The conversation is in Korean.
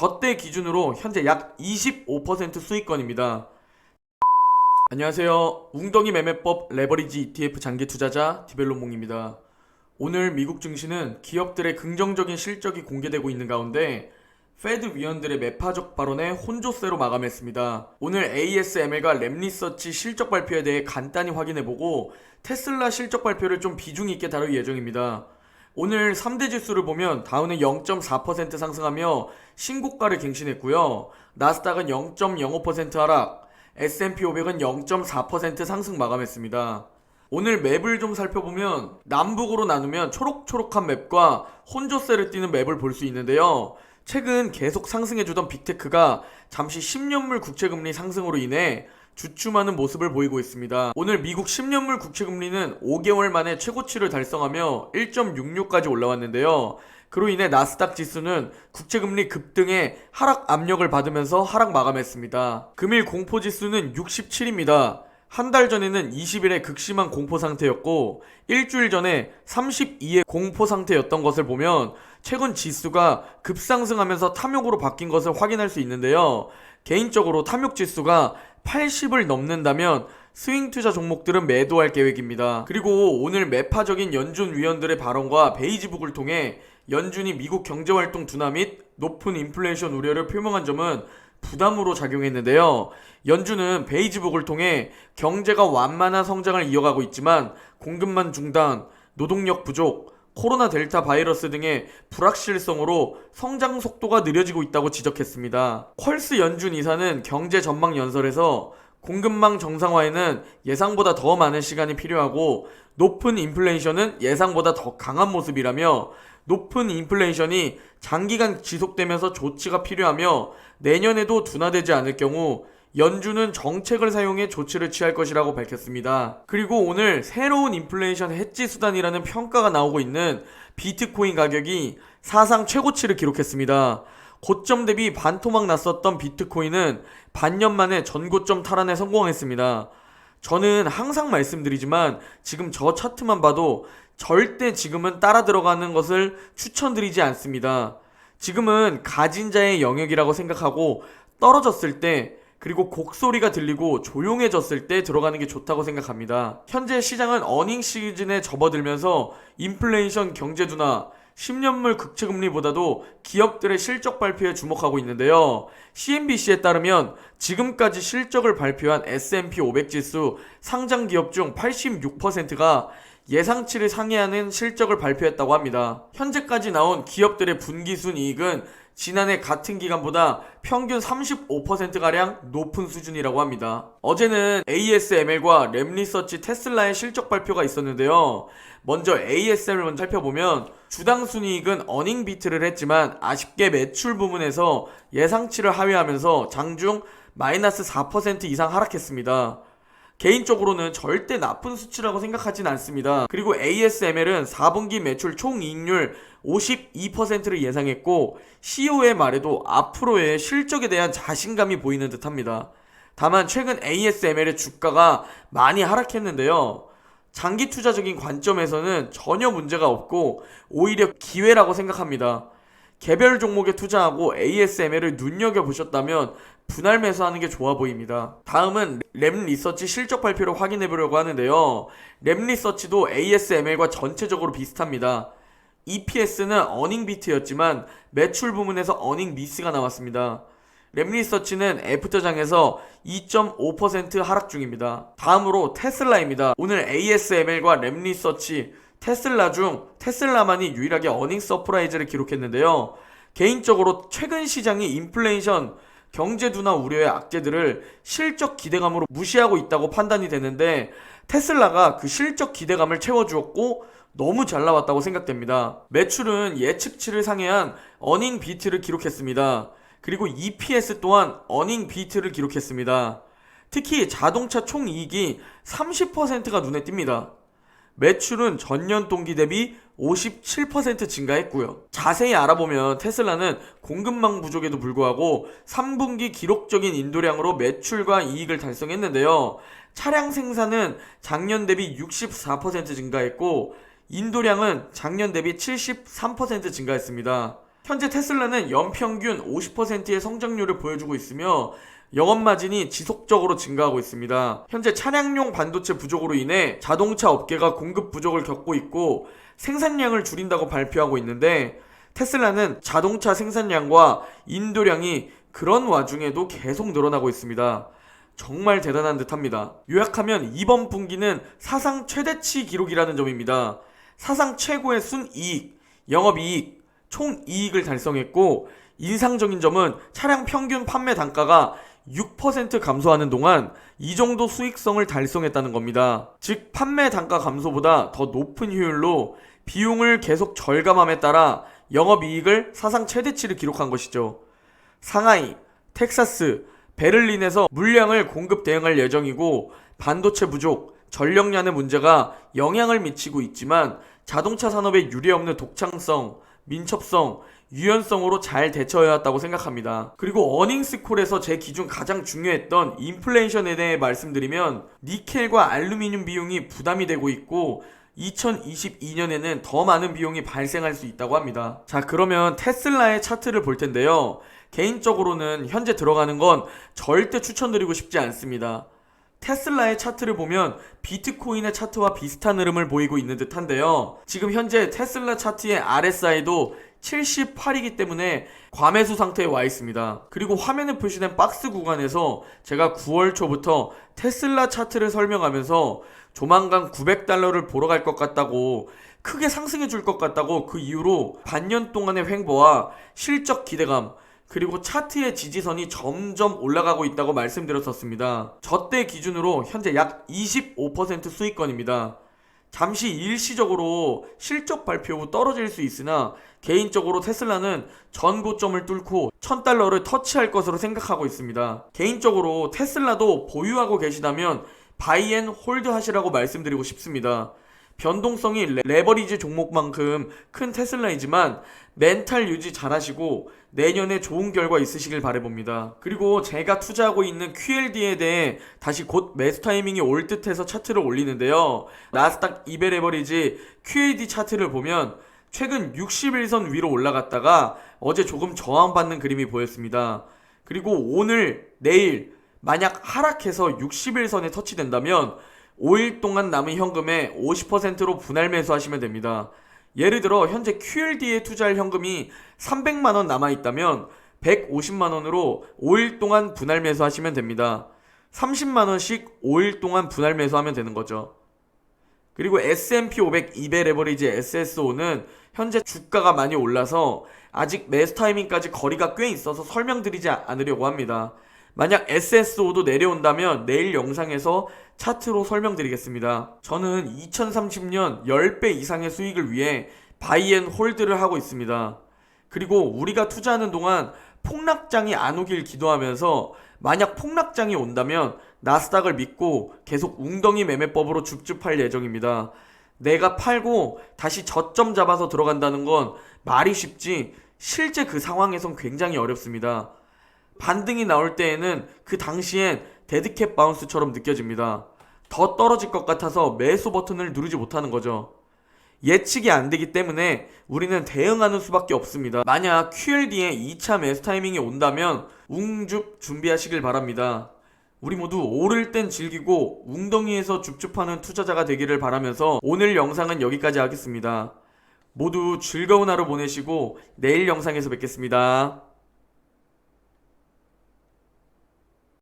저때 기준으로 현재 약 25% 수익권입니다. 안녕하세요. 웅덩이 매매법 레버리지 ETF 장기 투자자 디벨로몽입니다. 오늘 미국 증시는 기업들의 긍정적인 실적이 공개되고 있는 가운데 페드 위원들의 매파적 발언에 혼조세로 마감했습니다. 오늘 ASML과 랩리서치 실적 발표에 대해 간단히 확인해보고 테슬라 실적 발표를 좀 비중 있게 다룰 예정입니다. 오늘 3대 지수를 보면 다우는 0.4% 상승하며 신고가를 갱신했고요. 나스닥은 0.05% 하락, S&P 500은 0.4% 상승 마감했습니다. 오늘 맵을 좀 살펴보면 남북으로 나누면 초록초록한 맵과 혼조세를 띠는 맵을 볼 수 있는데요. 최근 계속 상승해주던 빅테크가 잠시 10년물 국채금리 상승으로 인해 주춤하는 모습을 보이고 있습니다. 오늘 미국 10년물 국채금리는 5개월 만에 최고치를 달성하며 1.66까지 올라왔는데요. 그로 인해 나스닥 지수는 국채금리 급등에 하락 압력을 받으면서 하락 마감했습니다. 금일 공포지수는 67입니다. 한 달 전에는 20일에 극심한 공포 상태였고 일주일 전에 32의 공포 상태였던 것을 보면 최근 지수가 급상승하면서 탐욕으로 바뀐 것을 확인할 수 있는데요. 개인적으로 탐욕 지수가 80을 넘는다면 스윙 투자 종목들은 매도할 계획입니다. 그리고 오늘 매파적인 연준 위원들의 발언과 베이지북을 통해 연준이 미국 경제활동 둔화 및 높은 인플레이션 우려를 표명한 점은 부담으로 작용했는데요. 연준은 베이지북을 통해 경제가 완만한 성장을 이어가고 있지만 공급망 중단, 노동력 부족, 코로나 델타 바이러스 등의 불확실성으로 성장 속도가 느려지고 있다고 지적했습니다. 퀄스 연준 이사는 경제 전망 연설에서 공급망 정상화에는 예상보다 더 많은 시간이 필요하고 높은 인플레이션은 예상보다 더 강한 모습이라며 높은 인플레이션이 장기간 지속되면서 조치가 필요하며 내년에도 둔화되지 않을 경우 연준은 정책을 사용해 조치를 취할 것이라고 밝혔습니다. 그리고 오늘 새로운 인플레이션 해지 수단이라는 평가가 나오고 있는 비트코인 가격이 사상 최고치를 기록했습니다. 고점 대비 반토막 났었던 비트코인은 반년 만에 전고점 탈환에 성공했습니다. 저는 항상 말씀드리지만 지금 저 차트만 봐도 절대 지금은 따라 들어가는 것을 추천드리지 않습니다. 지금은 가진 자의 영역이라고 생각하고 떨어졌을 때 그리고 곡소리가 들리고 조용해졌을 때 들어가는 게 좋다고 생각합니다. 현재 시장은 어닝 시즌에 접어들면서 인플레이션 경제 둔화, 10년물 국채금리보다도 기업들의 실적 발표에 주목하고 있는데요. CNBC에 따르면 지금까지 실적을 발표한 S&P 500 지수 상장 기업 중 86%가 예상치를 상회하는 실적을 발표했다고 합니다. 현재까지 나온 기업들의 분기순이익은 지난해 같은 기간보다 평균 35%가량 높은 수준이라고 합니다. 어제는 ASML과 랩리서치 테슬라의 실적 발표가 있었는데요. 먼저 ASML 먼저 살펴보면 주당 순이익은 어닝 비트를 했지만 아쉽게 매출 부문에서 예상치를 하회하면서 장중 마이너스 4% 이상 하락했습니다. 개인적으로는 절대 나쁜 수치라고 생각하진 않습니다. 그리고 ASML은 4분기 매출 총이익률 52%를 예상했고 CEO의 말에도 앞으로의 실적에 대한 자신감이 보이는 듯합니다. 다만 최근 ASML의 주가가 많이 하락했는데요. 장기 투자적인 관점에서는 전혀 문제가 없고 오히려 기회라고 생각합니다. 개별 종목에 투자하고 ASML을 눈여겨보셨다면 분할 매수하는 게 좋아 보입니다. 다음은 랩리서치 실적 발표를 확인해 보려고 하는데요. 랩리서치도 ASML과 전체적으로 비슷합니다. EPS는 어닝 비트였지만 매출 부문에서 어닝 미스가 나왔습니다. 랩리서치는 애프터장에서 2.5% 하락 중입니다. 다음으로 테슬라입니다. 오늘 ASML과 랩리서치 테슬라 중 테슬라만이 유일하게 어닝 서프라이즈를 기록했는데요. 개인적으로 최근 시장이 인플레이션, 경제 둔화 우려의 악재들을 실적 기대감으로 무시하고 있다고 판단이 되는데 테슬라가 그 실적 기대감을 채워주었고 너무 잘 나왔다고 생각됩니다. 매출은 예측치를 상회한 어닝 비트를 기록했습니다. 그리고 EPS 또한 어닝 비트를 기록했습니다. 특히 자동차 총이익이 30%가 눈에 띕니다. 매출은 전년 동기 대비 57% 증가했고요. 자세히 알아보면 테슬라는 공급망 부족에도 불구하고 3분기 기록적인 인도량으로 매출과 이익을 달성했는데요. 차량 생산은 작년 대비 64% 증가했고 인도량은 작년 대비 73% 증가했습니다. 현재 테슬라는 연평균 50%의 성장률을 보여주고 있으며 영업마진이 지속적으로 증가하고 있습니다. 현재 차량용 반도체 부족으로 인해 자동차 업계가 공급 부족을 겪고 있고 생산량을 줄인다고 발표하고 있는데, 테슬라는 자동차 생산량과 인도량이 그런 와중에도 계속 늘어나고 있습니다. 정말 대단한 듯합니다. 요약하면 이번 분기는 사상 최대치 기록이라는 점입니다. 사상 최고의 순이익, 영업이익, 총이익을 달성했고, 인상적인 점은 차량 평균 판매 단가가 6% 감소하는 동안 이 정도 수익성을 달성했다는 겁니다. 즉 판매 단가 감소보다 더 높은 효율로 비용을 계속 절감함에 따라 영업이익을 사상 최대치를 기록한 것이죠. 상하이, 텍사스, 베를린에서 물량을 공급 대응할 예정이고, 반도체 부족, 전력난의 문제가 영향을 미치고 있지만 자동차 산업에 유례없는 독창성, 민첩성, 유연성으로 잘 대처해왔다고 생각합니다. 그리고 어닝스콜에서 제 기준 가장 중요했던 인플레이션에 대해 말씀드리면, 니켈과 알루미늄 비용이 부담이 되고 있고 2022년에는 더 많은 비용이 발생할 수 있다고 합니다. 자, 그러면 테슬라의 차트를 볼 텐데요. 개인적으로는 현재 들어가는 건 절대 추천드리고 싶지 않습니다. 테슬라의 차트를 보면 비트코인의 차트와 비슷한 흐름을 보이고 있는 듯한데요. 지금 현재 테슬라 차트의 RSI도 78이기 때문에 과매수 상태에 와 있습니다. 그리고 화면에 표시된 박스 구간에서 제가 9월 초부터 테슬라 차트를 설명하면서 조만간 $900를 보러 갈 것 같다고, 크게 상승해 줄 것 같다고, 그 이후로 반년 동안의 횡보와 실적 기대감, 그리고 차트의 지지선이 점점 올라가고 있다고 말씀드렸었습니다. 저때 기준으로 현재 약 25% 수익권입니다. 잠시 일시적으로 실적 발표 후 떨어질 수 있으나 개인적으로 테슬라는 전 고점을 뚫고 $1000를 터치할 것으로 생각하고 있습니다. 개인적으로 테슬라도 보유하고 계시다면 바이 앤 홀드 하시라고 말씀드리고 싶습니다. 변동성이 레버리지 종목만큼 큰 테슬라이지만 멘탈 유지 잘하시고 내년에 좋은 결과 있으시길 바라봅니다. 그리고 제가 투자하고 있는 QLD에 대해 다시 곧 매수 타이밍이 올 듯해서 차트를 올리는데요. 나스닥 200 레버리지 QLD 차트를 보면 최근 61선 위로 올라갔다가 어제 조금 저항받는 그림이 보였습니다. 그리고 오늘, 내일 만약 하락해서 61선에 터치된다면 5일 동안 남은 현금의 50%로 분할 매수하시면 됩니다. 예를 들어 현재 QLD에 투자할 현금이 300만원 남아있다면 150만원으로 5일 동안 분할 매수하시면 됩니다. 30만원씩 5일 동안 분할 매수하면 되는 거죠. 그리고 S&P 500 200 레버리지 SSO는 현재 주가가 많이 올라서 아직 매수 타이밍까지 거리가 꽤 있어서 설명드리지 않으려고 합니다. 만약 SSO도 내려온다면 내일 영상에서 차트로 설명드리겠습니다. 저는 2030년 10배 이상의 수익을 위해 바이 앤 홀드를 하고 있습니다. 그리고 우리가 투자하는 동안 폭락장이 안 오길 기도하면서 만약 폭락장이 온다면 나스닥을 믿고 계속 웅덩이 매매법으로 줍줍할 예정입니다. 내가 팔고 다시 저점 잡아서 들어간다는 건 말이 쉽지 실제 그 상황에선 굉장히 어렵습니다. 반등이 나올 때에는 그 당시엔 데드캣 바운스처럼 느껴집니다. 더 떨어질 것 같아서 매수 버튼을 누르지 못하는 거죠. 예측이 안 되기 때문에 우리는 대응하는 수밖에 없습니다. 만약 QLD에 2차 매수 타이밍이 온다면 웅줍 준비하시길 바랍니다. 우리 모두 오를 땐 즐기고 웅덩이에서 줍줍하는 투자자가 되기를 바라면서 오늘 영상은 여기까지 하겠습니다. 모두 즐거운 하루 보내시고 내일 영상에서 뵙겠습니다.